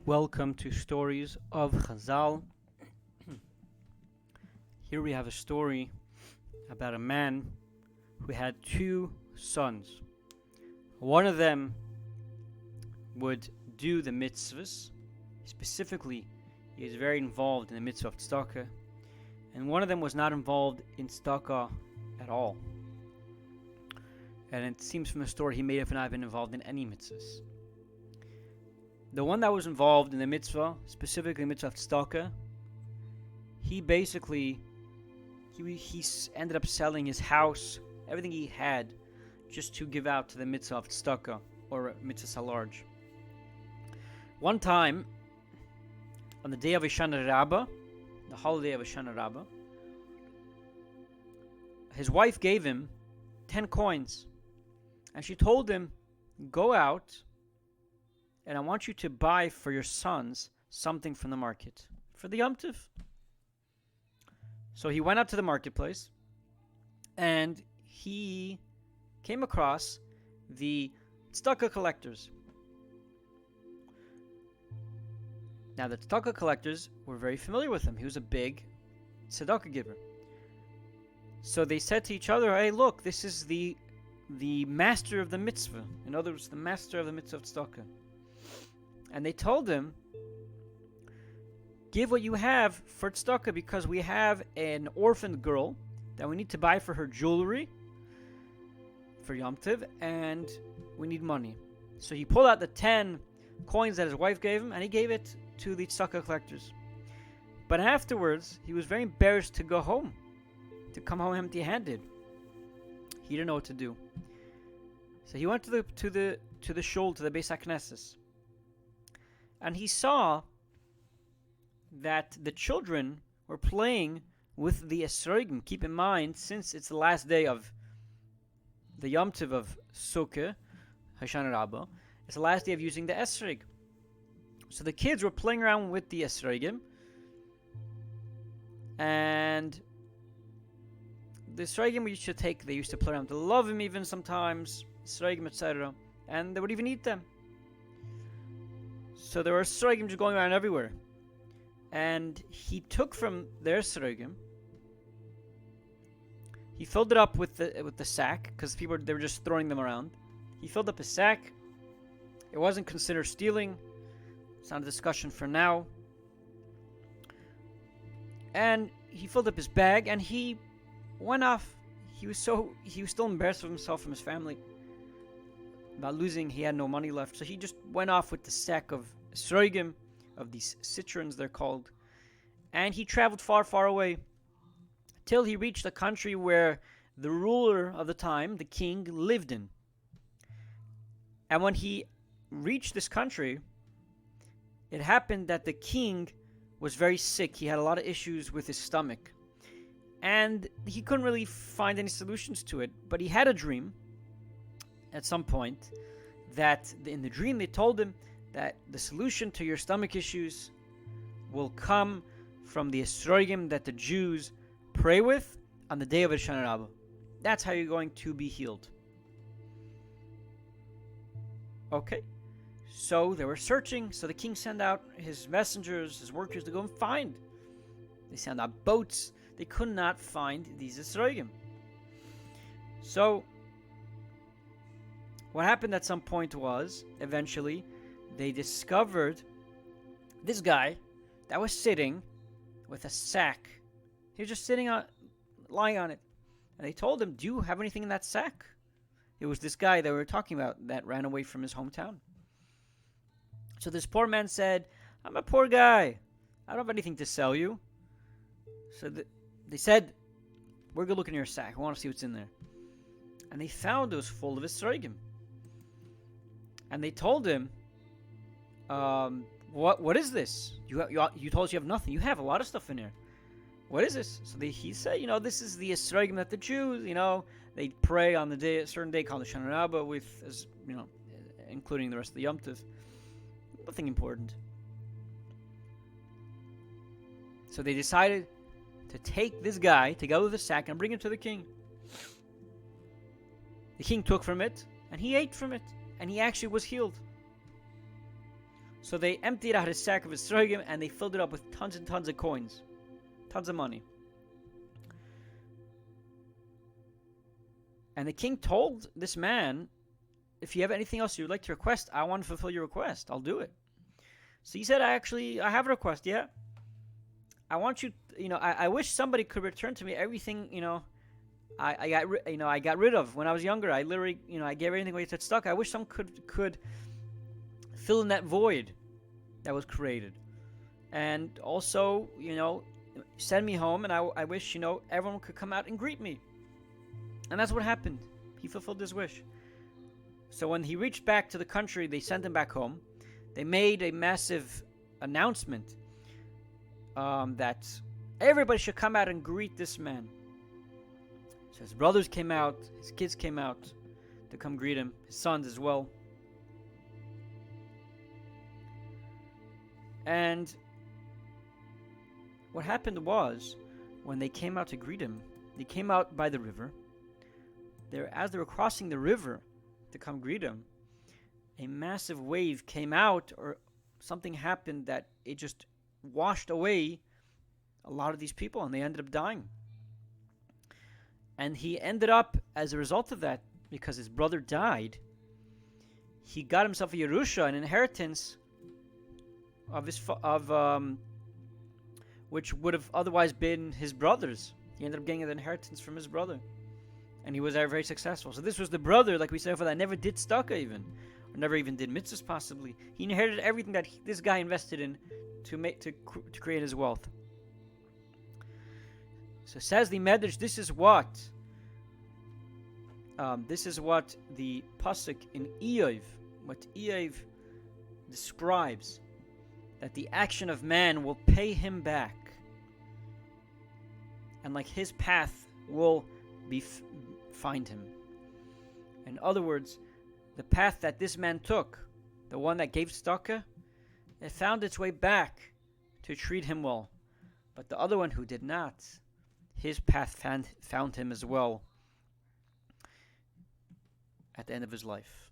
Welcome to Stories of Chazal. Here we have a story about a man who had two sons. One of them would do the mitzvahs. Specifically, he is very involved in the mitzvah of tzedakah. And one of them was not involved in tzedakah at all. And it seems from the story he may have not been involved in any mitzvahs. The one that was involved in the mitzvah, specifically the mitzvah of tzedakah, he ended up selling his house, everything he had, just to give out to the mitzvah of tzedakah, or mitzvah large. One time, on the day of Hoshana Rabbah, the holiday of Hoshana Rabbah, his wife gave him 10 coins, and she told him, go out, and I want you to buy for your sons something from the market, for the Yom Tov. So he went out to the marketplace, and he came across the tzedakah collectors. Now, the tzedakah collectors were very familiar with him. He was a big tzedakah giver. So they said to each other, hey, look, this is the master of the mitzvah. In other words, the master of the mitzvah of tzedakah. And they told him, give what you have for tzedakah, because we have an orphaned girl that we need to buy for her jewelry for Yom Tov, and we need money. So he pulled out the 10 coins that his wife gave him, and he gave it to the tzedakah collectors. But afterwards, he was very embarrassed to go home, to come home empty-handed. He didn't know what to do. So he went to the shul, to the Beis HaKnesses, and he saw that the children were playing with the esrogim. Keep in mind, since it's the last day of the Yom Tov of Sukkah, Hoshana Rabbah, it's the last day of using the esrog. So the kids were playing around with the esrogim, and the esrogim they used to play around with the lovim even sometimes, esrogim, etc., and they would even eat them. So there were esrogim just going around everywhere. And he took from their esrogim, he filled it up with the sack, because they were just throwing them around. He filled up his sack. It wasn't considered stealing. It's not a discussion for now. And he filled up his bag, and he went off. He was still embarrassed of himself and his family about losing. He had no money left, so he just went off with the sack of esrogim, of these citrons they're called, and he traveled far, far away till he reached a country where the ruler of the time, the king, lived in. And when he reached this country, it happened that the king was very sick. He had a lot of issues with his stomach, and he couldn't really find any solutions to it. But he had a dream at some point that in the dream they told him that the solution to your stomach issues will come from the esrogim that the Jews pray with on the day of Hoshana Rabbah. That's how you're going to be healed. Okay, so they were searching. So the king sent out his messengers, his workers, to go and find. They sent out boats. They could not find these esrogim. So what happened at some point was, eventually, they discovered this guy that was sitting with a sack. He was just lying on it. And they told him, do you have anything in that sack? It was this guy that we were talking about that ran away from his hometown. So this poor man said, I'm a poor guy. I don't have anything to sell you. So they said, we're going to look in your sack. We want to see what's in there. And they found it was full of esrogim. And they told him, what is this? You told us you have nothing. You have a lot of stuff in here. What is this? So he said, this is the esrogim that the Jews, they pray on a certain day called the Hoshana Rabbah with, including the rest of the Yom Tov. Nothing important. So they decided to take this guy together with the sack and bring him to the king. The king took from it, and he ate from it, and he actually was healed. So they emptied out his sack of his srogim, and they filled it up with tons and tons of coins. Tons of money. And the king told this man, if you have anything else you'd like to request, I want to fulfill your request. I'll do it. So he said, I have a request, yeah. I want you, I wish somebody could return to me everything, I got rid of when I was younger. I literally, I gave everything away that's stuck. I wish someone could fill in that void that was created. And also, send me home, and I wish, everyone could come out and greet me. And that's what happened. He fulfilled his wish. So when he reached back to the country, they sent him back home. They made a massive announcement that everybody should come out and greet this man. So his brothers came out, his kids came out to come greet him, his sons as well. And what happened was, when they came out to greet him, they came out by the river. As they were crossing the river to come greet him, a massive wave came out, or something happened that it just washed away a lot of these people, and they ended up dying. And he ended up, as a result of that, because his brother died, he got himself a Yerusha, an inheritance which would have otherwise been his brother's. He ended up getting an inheritance from his brother, and he was very, very successful. So this was the brother, like we said before, that never did tzedakah even, or never even did mitzvahs possibly. He inherited everything that this guy invested in to create his wealth. So says the Medrash, this is what the pasuk in Iyov, what Iyov describes, that the action of man will pay him back, and like his path will find him. In other words, the path that this man took, the one that gave tzedakah, it found its way back to treat him well. But the other one who did not, his path found him as well at the end of his life.